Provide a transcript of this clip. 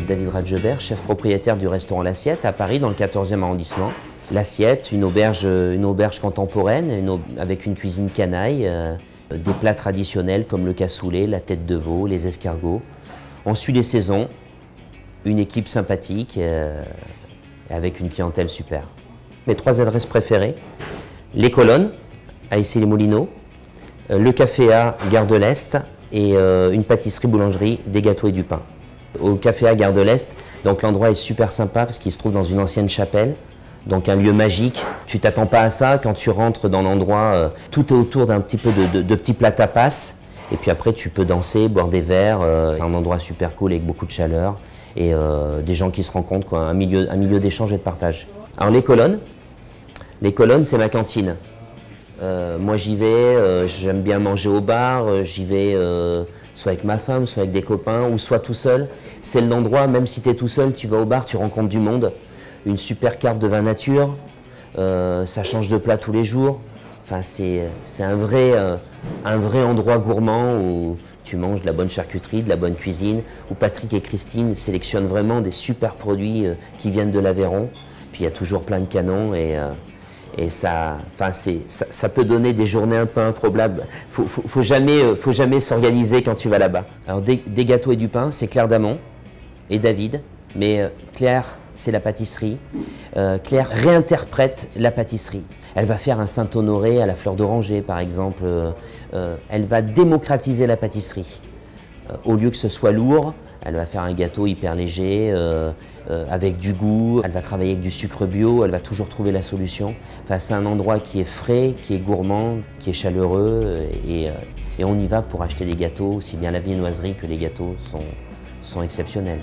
David Radgebert, chef propriétaire du restaurant L'Assiette à Paris, dans le 14e arrondissement. L'Assiette, une auberge contemporaine, avec une cuisine canaille, des plats traditionnels comme le cassoulet, la tête de veau, les escargots. On suit les saisons, une équipe sympathique avec une clientèle super. Mes 3 adresses préférées, les Colonnes, à Issy-les-Moulineaux, le Café A, Gare de l'Est, et une pâtisserie-boulangerie, des gâteaux et du pain. Au Café A, Gare de l'Est, donc l'endroit est super sympa parce qu'il se trouve dans une ancienne chapelle, donc un lieu magique. Tu t'attends pas à ça quand tu rentres dans l'endroit, tout est autour d'un petit peu de petits plats tapas, et puis après tu peux danser, boire des verres, c'est un endroit super cool avec beaucoup de chaleur, et des gens qui se rencontrent, quoi, un milieu d'échange et de partage. Alors les Colonnes c'est ma cantine. Moi j'y vais, j'aime bien manger au bar, j'y vais soit avec ma femme, soit avec des copains, ou soit tout seul. C'est l'endroit, même si tu es tout seul, tu vas au bar, tu rencontres du monde. Une super carte de vin nature, ça change de plat tous les jours. Enfin, c'est un vrai endroit gourmand où tu manges de la bonne charcuterie, de la bonne cuisine, où Patrick et Christine sélectionnent vraiment des super produits qui viennent de l'Aveyron. Puis il y a toujours plein de canons et ça peut donner des journées un peu improbables. Faut jamais s'organiser quand tu vas là-bas. Alors des gâteaux et du pain, c'est Claire Damon et David, mais Claire, c'est la pâtisserie. Claire réinterprète la pâtisserie. Elle va faire un Saint-Honoré à la fleur d'oranger, par exemple. Elle va démocratiser la pâtisserie. Au lieu que ce soit lourd, elle va faire un gâteau hyper léger, avec du goût. Elle va travailler avec du sucre bio, elle va toujours trouver la solution. Enfin, c'est un endroit qui est frais, qui est gourmand, qui est chaleureux. Et on y va pour acheter des gâteaux, aussi bien la viennoiserie que les gâteaux sont exceptionnels.